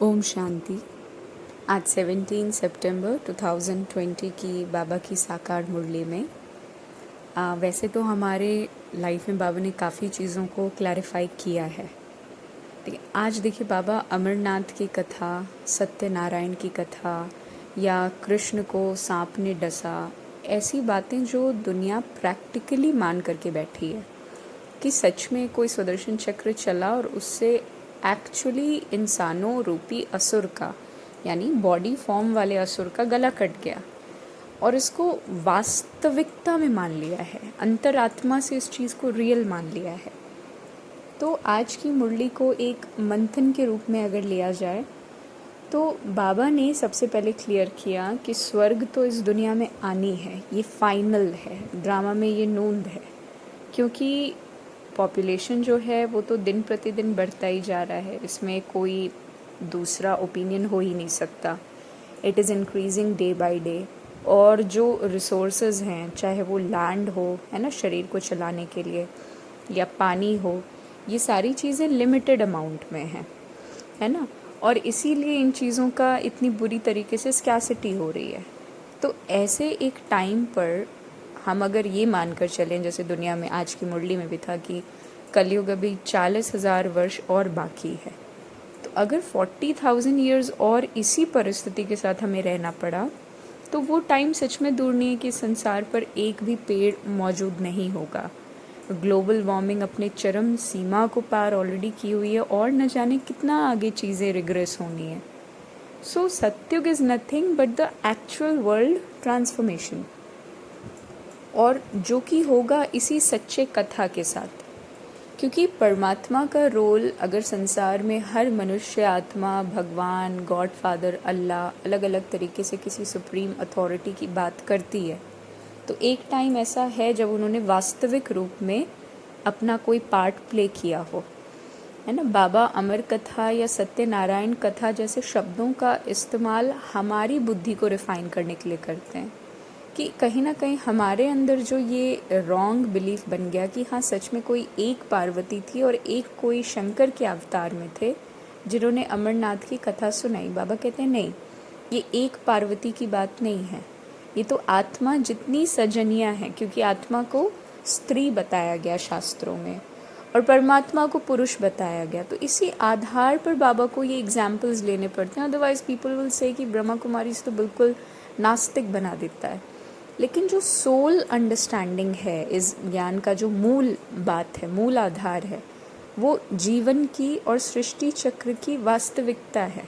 ओम शांति। आज 17 सितंबर 2020 की बाबा की साकार मुरली में वैसे तो हमारे लाइफ में बाबा ने काफ़ी चीज़ों को क्लैरिफाई किया है, लेकिन आज देखिए बाबा अमरनाथ की कथा, सत्यनारायण की कथा या कृष्ण को सांप ने डसा, ऐसी बातें जो दुनिया प्रैक्टिकली मान करके बैठी है कि सच में कोई सुदर्शन चक्र चला और उससे एक्चुअली इंसानों रूपी असुर का, यानी बॉडी फॉर्म वाले असुर का गला कट गया और इसको वास्तविकता में मान लिया है, अंतरात्मा से इस चीज़ को रियल मान लिया है। तो आज की मुरली को एक मंथन के रूप में अगर लिया जाए तो बाबा ने सबसे पहले क्लियर किया कि स्वर्ग तो इस दुनिया में आनी है, ये फाइनल है, ड्रामा में ये नूंद है, क्योंकि पॉपुलेशन जो है वो तो दिन प्रतिदिन बढ़ता ही जा रहा है, इसमें कोई दूसरा ओपिनियन हो ही नहीं सकता। It is increasing day by day. और जो रिसोर्सेज हैं, चाहे वो लैंड हो, है ना, शरीर को चलाने के लिए, या पानी हो, ये सारी चीज़ें लिमिटेड अमाउंट में हैं, है ना। और इसीलिए इन चीज़ों का इतनी बुरी तरीके से स्कैसिटी हो रही है। तो ऐसे एक टाइम पर हम अगर ये मानकर चलें, जैसे दुनिया में आज की मुरली में भी था कि कलयुग अभी 40,000 वर्ष और बाकी है, तो अगर 40,000 ईयर्स और इसी परिस्थिति के साथ हमें रहना पड़ा तो वो टाइम सच में दूर नहीं है कि संसार पर एक भी पेड़ मौजूद नहीं होगा। ग्लोबल वार्मिंग अपने चरम सीमा को पार ऑलरेडी की हुई है और न जाने कितना आगे चीज़ें रिग्रेस होनी है। So Satyug is nothing but the actual world transformation, और जो कि होगा इसी सच्चे कथा के साथ, क्योंकि परमात्मा का रोल अगर संसार में हर मनुष्य आत्मा, भगवान, गॉड फादर, अल्लाह अलग अलग तरीके से किसी सुप्रीम अथॉरिटी की बात करती है, तो एक टाइम ऐसा है जब उन्होंने वास्तविक रूप में अपना कोई पार्ट प्ले किया हो, है ना। बाबा अमर कथा या सत्यनारायण कथा जैसे शब्दों का इस्तेमाल हमारी बुद्धि को रिफाइन करने के लिए करते हैं कि कहीं ना कहीं हमारे अंदर जो ये रॉन्ग बिलीफ बन गया कि हाँ सच में कोई एक पार्वती थी और एक कोई शंकर के अवतार में थे जिन्होंने अमरनाथ की कथा सुनाई। बाबा कहते हैं नहीं, ये एक पार्वती की बात नहीं है, ये तो आत्मा जितनी सजनियाँ हैं, क्योंकि आत्मा को स्त्री बताया गया शास्त्रों में और परमात्मा को पुरुष बताया गया, तो इसी आधार पर बाबा को ये एग्जाम्पल्स लेने पड़ते हैं। अदरवाइज पीपल विल से कि ब्रह्मा कुमारी से तो बिल्कुल नास्तिक बना देता है। लेकिन जो सोल अंडरस्टैंडिंग है, इस ज्ञान का जो मूल बात है, मूल आधार है, वो जीवन की और सृष्टि चक्र की वास्तविकता है।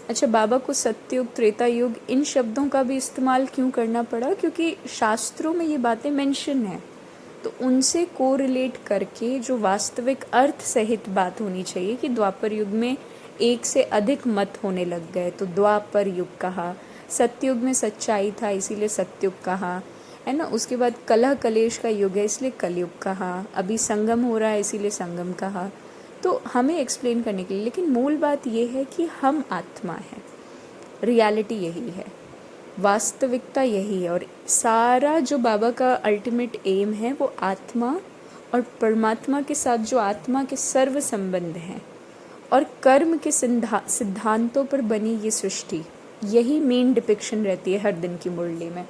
अच्छा, बाबा को सत्ययुग, त्रेता युग, इन शब्दों का भी इस्तेमाल क्यों करना पड़ा? क्योंकि शास्त्रों में ये बातें मेंशन हैं, तो उनसे कोरिलेट करके जो वास्तविक अर्थ सहित बात होनी चाहिए कि द्वापर युग में एक से अधिक मत होने लग गए तो द्वापर युग कहा, सत्युग में सच्चाई था इसीलिए सत्युग कहा, है ना। उसके बाद कलह कलेश का युग है इसलिए कलयुग कहा, अभी संगम हो रहा है इसीलिए संगम कहा। तो हमें एक्सप्लेन करने के लिए, लेकिन मूल बात यह है कि हम आत्मा हैं, रियलिटी यही है, वास्तविकता यही है, और सारा जो बाबा का अल्टीमेट एम है वो आत्मा और परमात्मा के साथ जो आत्मा के सर्व संबंध हैं और कर्म के सिद्धांतों पर बनी ये सृष्टि, यही मेन डिपिक्शन रहती है हर दिन की मुरली में।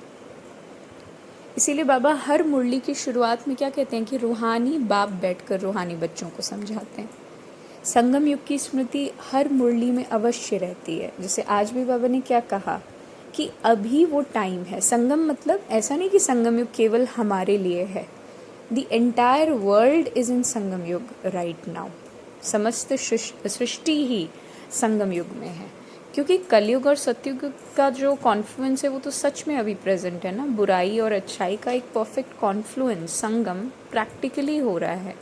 इसीलिए बाबा हर मुरली की शुरुआत में क्या कहते हैं कि रूहानी बाप बैठकर रूहानी बच्चों को समझाते हैं। संगम युग की स्मृति हर मुरली में अवश्य रहती है। जैसे आज भी बाबा ने क्या कहा कि अभी वो टाइम है। संगम मतलब ऐसा नहीं कि संगम युग केवल हमारे लिए है, the entire world is in Sangam Yug right now. समस्त सृष्टि ही संगम युग में है, क्योंकि कलयुग और सतयुग का जो कॉन्फ्लुएंस है वो तो सच में अभी प्रेजेंट है ना। बुराई और अच्छाई का एक परफेक्ट कॉन्फ्लुएंस, संगम प्रैक्टिकली हो रहा है।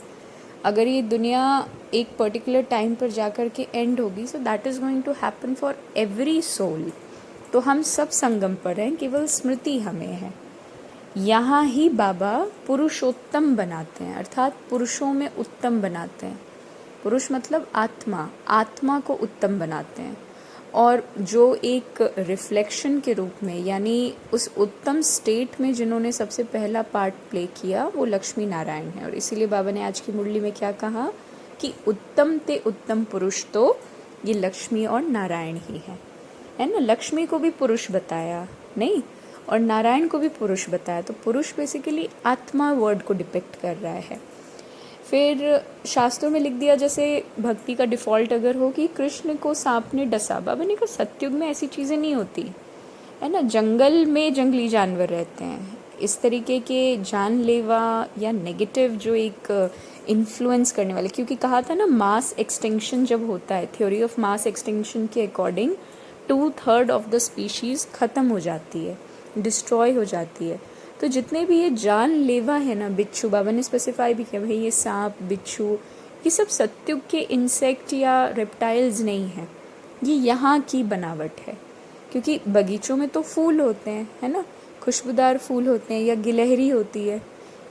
अगर ये दुनिया एक पर्टिकुलर टाइम पर जाकर के एंड होगी, so that is going to happen for every soul. तो हम सब संगम पर हैं, केवल स्मृति हमें है। यहाँ ही बाबा पुरुषोत्तम बनाते हैं, अर्थात पुरुषों में उत्तम बनाते हैं। पुरुष मतलब आत्मा, आत्मा को उत्तम बनाते हैं, और जो एक रिफ्लेक्शन के रूप में, यानी उस उत्तम स्टेट में जिन्होंने सबसे पहला पार्ट प्ले किया वो लक्ष्मी नारायण है। और इसीलिए बाबा ने आज की मुरली में क्या कहा कि उत्तम ते उत्तम पुरुष तो ये लक्ष्मी और नारायण ही है ना। लक्ष्मी को भी पुरुष बताया नहीं और नारायण को भी पुरुष बताया, तो पुरुष बेसिकली आत्मा वर्ड को डिपिक्ट कर रहा है। फिर शास्त्रों में लिख दिया, जैसे भक्ति का डिफ़ॉल्ट अगर हो कि कृष्ण को सांप ने डसा, बाबा ने कहा सत्युग में ऐसी चीज़ें नहीं होती है ना। जंगल में जंगली जानवर रहते हैं, इस तरीके के जानलेवा या नेगेटिव जो एक इन्फ्लुएंस करने वाले, क्योंकि कहा था ना मास एक्सटिंक्शन जब होता है, थ्योरी ऑफ मास एक्सटिंक्शन के अकॉर्डिंग 2/3 ऑफ द स्पीशीज़ ख़त्म हो जाती है, डिस्ट्रॉय हो जाती है। तो जितने भी ये जानलेवा है ना, बिच्छू, बाबा ने स्पेसिफाई भी किया भाई ये सांप बिच्छू ये सब सत्युग के इंसेक्ट या रेप्टाइल्स नहीं हैं, ये यहाँ की बनावट है। क्योंकि बगीचों में तो फूल होते हैं है ना, खुशबूदार फूल होते हैं या गिलहरी होती है,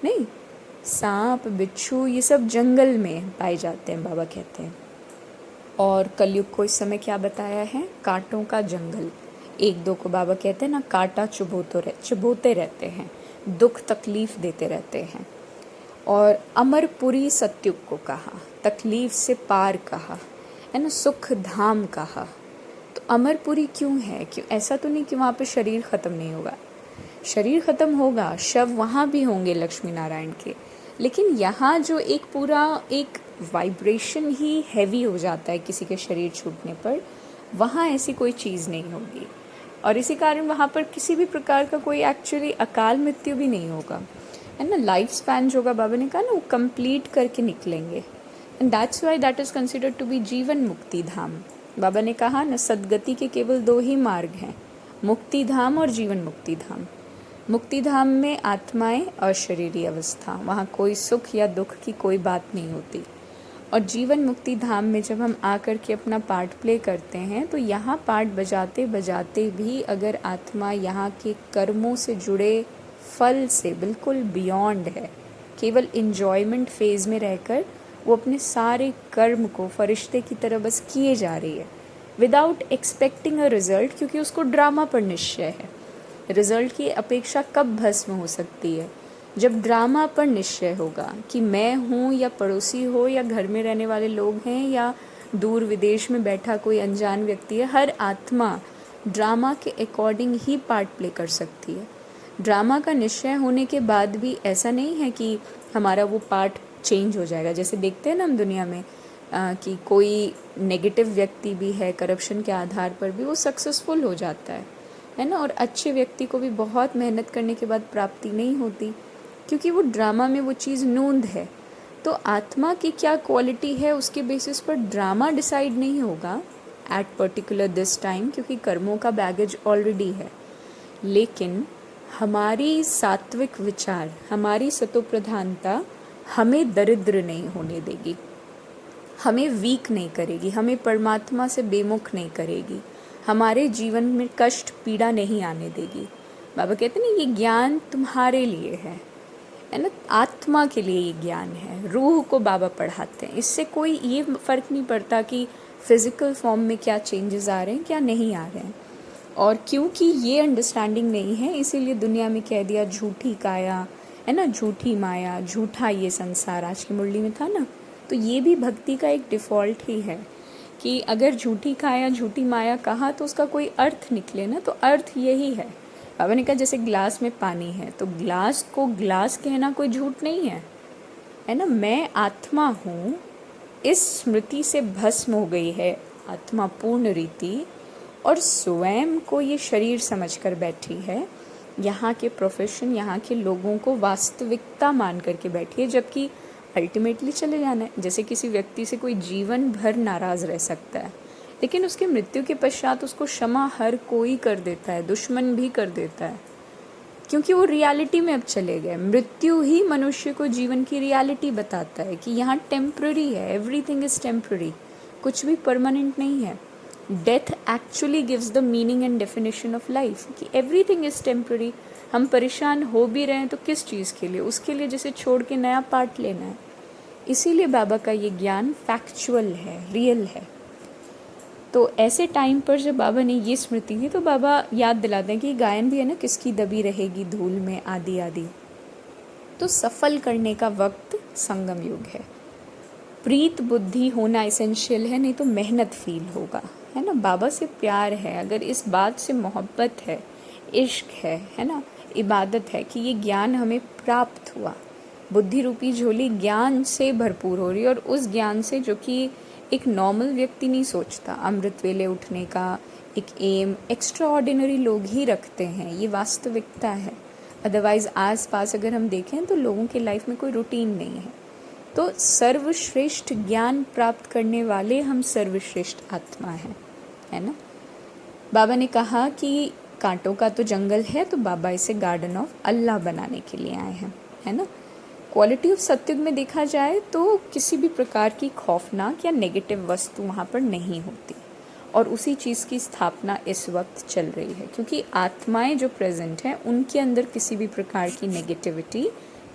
नहीं, सांप बिच्छू ये सब जंगल में पाए जाते हैं, बाबा कहते हैं। और कलयुग को इस समय क्या बताया है, कांटों का जंगल। एक दो को बाबा कहते हैं ना कांटा चुभोते रहते हैं, दुख तकलीफ देते रहते हैं। और अमरपुरी सत्युग को कहा, तकलीफ से पार कहा है ना, सुख धाम कहा। तो अमरपुरी क्यों है, क्यों ऐसा तो नहीं कि वहाँ पे शरीर ख़त्म नहीं होगा, शरीर ख़त्म होगा, शव वहाँ भी होंगे लक्ष्मी नारायण के, लेकिन यहाँ जो एक पूरा एक वाइब्रेशन ही हैवी हो जाता है किसी के शरीर छूटने पर, वहाँ ऐसी कोई चीज़ नहीं होगी। और इसी कारण वहाँ पर किसी भी प्रकार का कोई एक्चुअली अकाल मृत्यु भी नहीं होगा है ना। लाइफ स्पैन जो होगा, बाबा ने कहा ना, वो कंप्लीट करके निकलेंगे, and that's why that is considered to be जीवन मुक्ति धाम। बाबा ने कहा ना सदगति के केवल 2 ही मार्ग हैं, मुक्ति धाम और जीवन मुक्ति धाम। मुक्ति धाम में आत्माएं अशरीरी अवस्था, वहाँ कोई सुख या दुख की कोई बात नहीं होती। और जीवन मुक्ति धाम में जब हम आकर के अपना पार्ट प्ले करते हैं, तो यहाँ पार्ट बजाते बजाते भी अगर आत्मा यहाँ के कर्मों से जुड़े फल से बिल्कुल बियॉन्ड है, केवल इन्जॉयमेंट फेज़ में रहकर वो अपने सारे कर्म को फरिश्ते की तरह बस किए जा रही है विदाउट एक्सपेक्टिंग अ रिज़ल्ट, क्योंकि उसको ड्रामा पर निश्चय है। रिज़ल्ट की अपेक्षा कब भस्म हो सकती है, जब ड्रामा पर निश्चय होगा कि मैं हूँ या पड़ोसी हो या घर में रहने वाले लोग हैं या दूर विदेश में बैठा कोई अनजान व्यक्ति है, हर आत्मा ड्रामा के अकॉर्डिंग ही पार्ट प्ले कर सकती है। ड्रामा का निश्चय होने के बाद भी ऐसा नहीं है कि हमारा वो पार्ट चेंज हो जाएगा। जैसे देखते हैं ना हम दुनिया में कि कोई नेगेटिव व्यक्ति भी है, करप्शन के आधार पर भी वो सक्सेसफुल हो जाता है ना, और अच्छे व्यक्ति को भी बहुत मेहनत करने के बाद प्राप्ति नहीं होती, क्योंकि वो ड्रामा में वो चीज़ नूंद है। तो आत्मा की क्या क्वालिटी है उसके बेसिस पर ड्रामा डिसाइड नहीं होगा एट पर्टिकुलर दिस टाइम, क्योंकि कर्मों का बैगेज ऑलरेडी है। लेकिन हमारी सात्विक विचार, हमारी सतोप्रधानता हमें दरिद्र नहीं होने देगी, हमें वीक नहीं करेगी, हमें परमात्मा से बेमुख नहीं करेगी, हमारे जीवन में कष्ट पीड़ा नहीं आने देगी। बाबा कहते हैं ना ये ज्ञान तुम्हारे लिए है ना, आत्मा के लिए ये ज्ञान है। रूह को बाबा पढ़ाते हैं, इससे कोई ये फ़र्क नहीं पड़ता कि फिज़िकल फॉर्म में क्या चेंजेस आ रहे हैं क्या नहीं आ रहे हैं। और क्योंकि ये अंडरस्टैंडिंग नहीं है, इसीलिए दुनिया में कह दिया झूठी काया है ना, झूठी माया, झूठा ये संसार, आज की मुरली में था ना। तो ये भी भक्ति का एक डिफ़ॉल्ट ही है कि अगर झूठी काया झूठी माया कहा तो उसका कोई अर्थ निकले ना, तो अर्थ यही है। बाबा ने कहा जैसे ग्लास में पानी है, तो ग्लास को ग्लास कहना कोई झूठ नहीं है ना। मैं आत्मा हूँ, इस स्मृति से भस्म हो गई है आत्मा पूर्ण रीति, और स्वयं को ये शरीर समझकर बैठी है, यहाँ के प्रोफेशन, यहाँ के लोगों को वास्तविकता मान करके बैठी है, जबकि अल्टीमेटली चले जाना है। जैसे किसी व्यक्ति से कोई जीवन भर नाराज़ रह सकता है, लेकिन उसके मृत्यु के पश्चात उसको क्षमा हर कोई कर देता है, दुश्मन भी कर देता है, क्योंकि वो रियलिटी में अब चले गए। मृत्यु ही मनुष्य को जीवन की रियलिटी बताता है कि यहाँ टेम्प्ररी है, एवरीथिंग इज़ टेम्प्ररी, कुछ भी परमानेंट नहीं है। Death actually gives the meaning and definition of life कि एवरीथिंग इज़ टेम्प्ररी। हम परेशान हो भी रहे हैं तो किस चीज़ के लिए, उसके लिए जैसे छोड़ के नया पार्ट लेना है। इसीलिए बाबा का ये ज्ञान फैक्चुअल है, रियल है। तो ऐसे टाइम पर जब बाबा ने ये स्मृति दी, तो बाबा याद दिलाते हैं कि गायन भी है ना, किसकी दबी रहेगी धूल में आदि आदि। तो सफल करने का वक्त संगम युग है। प्रीत बुद्धि होना एसेंशियल है, नहीं तो मेहनत फील होगा, है ना। बाबा से प्यार है, अगर इस बात से मोहब्बत है, इश्क है ना, इबादत है कि ये ज्ञान हमें प्राप्त हुआ, बुद्धि रूपी झोली ज्ञान से भरपूर हो रही है, और उस ज्ञान से जो कि एक नॉर्मल व्यक्ति नहीं सोचता, अमृत वेले उठने का एक एम एक्स्ट्रा ऑर्डिनरी लोग ही रखते हैं, ये वास्तविकता है। अदरवाइज़ आस पास अगर हम देखें तो लोगों के लाइफ में कोई रूटीन नहीं है। तो सर्वश्रेष्ठ ज्ञान प्राप्त करने वाले हम सर्वश्रेष्ठ आत्मा हैं, है ना। बाबा ने कहा कि कांटों का तो जंगल है, तो बाबा इसे गार्डन ऑफ अल्लाह बनाने के लिए आए हैं, है ना। क्वालिटी ऑफ सत्युग में देखा जाए तो किसी भी प्रकार की खौफनाक या नेगेटिव वस्तु वहाँ पर नहीं होती, और उसी चीज़ की स्थापना इस वक्त चल रही है, क्योंकि आत्माएं जो प्रेजेंट हैं उनके अंदर किसी भी प्रकार की नेगेटिविटी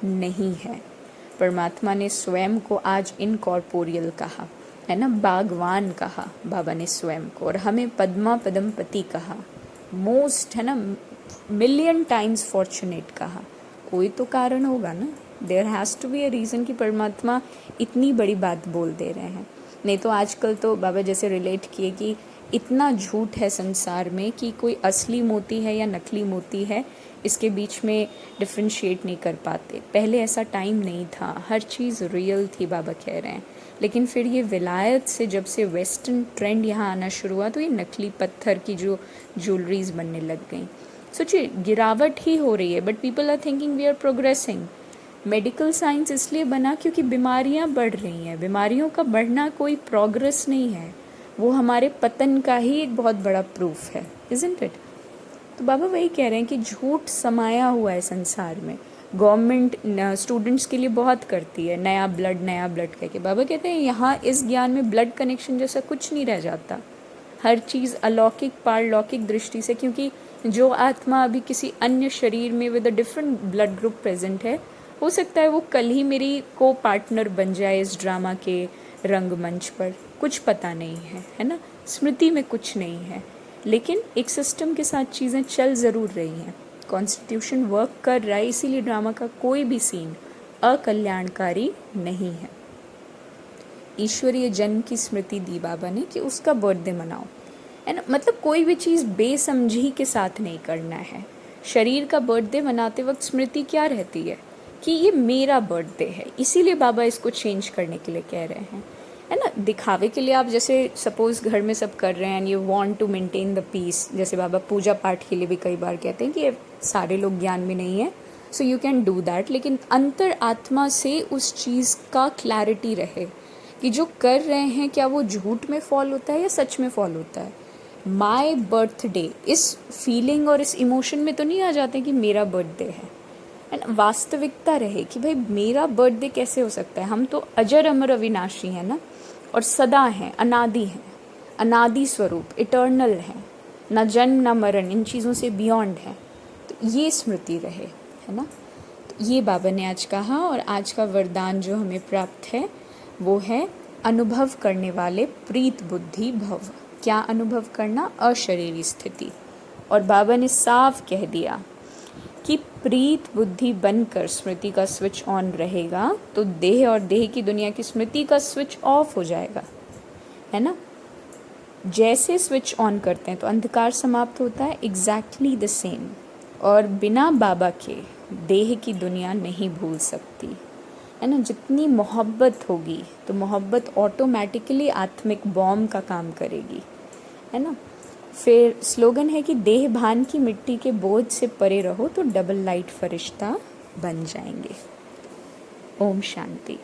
नहीं है। परमात्मा ने स्वयं को आज इनकॉर्पोरियल कहा, है ना, बागवान कहा बाबा ने स्वयं को, और हमें पद्मा पदमपति कहा, मोस्ट, है ना, मिलियन टाइम्स फॉर्चुनेट कहा। कोई तो कारण होगा ना, there has to be a reason कि परमात्मा इतनी बड़ी बात बोल दे रहे हैं। नहीं तो आजकल तो बाबा जैसे रिलेट किए कि इतना झूठ है संसार में कि कोई असली मोती है या नकली मोती है, इसके बीच में डिफ्रेंशिएट नहीं कर पाते। पहले ऐसा टाइम नहीं था, हर चीज़ रियल थी, बाबा कह रहे हैं। लेकिन फिर ये विलायत से जब से वेस्टर्न ट्रेंड यहाँ आना शुरू हुआ, तो ये नकली पत्थर की जो ज्वेलरीज बनने लग गई। सोचिए, गिरावट ही हो रही है, but people are thinking we are progressing. Medical science इसलिए बना क्योंकि बीमारियाँ बढ़ रही हैं। बीमारियों का बढ़ना कोई प्रोग्रेस नहीं है, वो हमारे पतन का ही एक बहुत बड़ा प्रूफ है, इज़न्ट इट। तो बाबा वही कह रहे हैं कि झूठ समाया हुआ है संसार में। गवर्नमेंट स्टूडेंट्स के लिए बहुत करती है, नया ब्लड कह के। बाबा कहते हैं यहाँ इस ज्ञान में ब्लड कनेक्शन जैसा कुछ नहीं रह जाता, हर चीज़ अलौकिक पारलौकिक दृष्टि से, क्योंकि जो आत्मा अभी किसी अन्य शरीर में with a different blood group present है, हो सकता है वो कल ही मेरी को पार्टनर बन जाए इस ड्रामा के रंगमंच पर, कुछ पता नहीं है ना। स्मृति में कुछ नहीं है, लेकिन एक सिस्टम के साथ चीज़ें चल ज़रूर रही हैं। कॉन्स्टिट्यूशन वर्क कर रहा है, इसीलिए ड्रामा का कोई भी सीन अकल्याणकारी नहीं है। ईश्वरीय जन्म की स्मृति दी बाबा ने कि उसका बर्थडे मनाओ, है ना। मतलब कोई भी चीज़ बेसमझी के साथ नहीं करना है। शरीर का बर्थडे मनाते वक्त स्मृति क्या रहती है कि ये मेरा बर्थडे है, इसीलिए बाबा इसको चेंज करने के लिए कह रहे हैं, है ना। दिखावे के लिए आप जैसे सपोज घर में सब कर रहे हैं and you want to maintain the peace, जैसे बाबा पूजा पाठ के लिए भी कई बार कहते हैं कि ये सारे लोग ज्ञान में नहीं है, so you can do that, लेकिन अंतर आत्मा से उस चीज़ का क्लैरिटी रहे कि जो कर रहे हैं क्या वो झूठ में फॉल होता है या सच में फॉल होता है। माई बर्थडे इस फीलिंग और इस इमोशन में तो नहीं आ जाते कि मेरा बर्थडे है, एंड वास्तविकता रहे कि भाई मेरा बर्थडे कैसे हो सकता है। हम तो अजर अमर अविनाशी हैं ना, और सदा हैं, अनादि हैं, अनादि स्वरूप, इटर्नल हैं, ना जन्म ना मरण, इन चीज़ों से बियॉन्ड है। तो ये स्मृति रहे, है ना। तो ये बाबा ने आज कहा, और आज का वरदान जो हमें प्राप्त है वो है अनुभव करने वाले प्रीत बुद्धि भव। क्या अनुभव करना? अशरीरी स्थिति। और बाबा ने साफ कह दिया कि प्रीत बुद्धि बनकर स्मृति का स्विच ऑन रहेगा तो देह और देह की दुनिया की स्मृति का स्विच ऑफ हो जाएगा, है ना। जैसे स्विच ऑन करते हैं तो अंधकार समाप्त होता है, एग्जैक्टली द सेम। और बिना बाबा के देह की दुनिया नहीं भूल सकती, है ना। जितनी मोहब्बत होगी तो मोहब्बत ऑटोमेटिकली आत्मिक बॉम्ब का काम करेगी, है ना। फिर स्लोगन है कि देह भान की मिट्टी के बोझ से परे रहो तो डबल लाइट फरिश्ता बन जाएंगे। ओम शांति।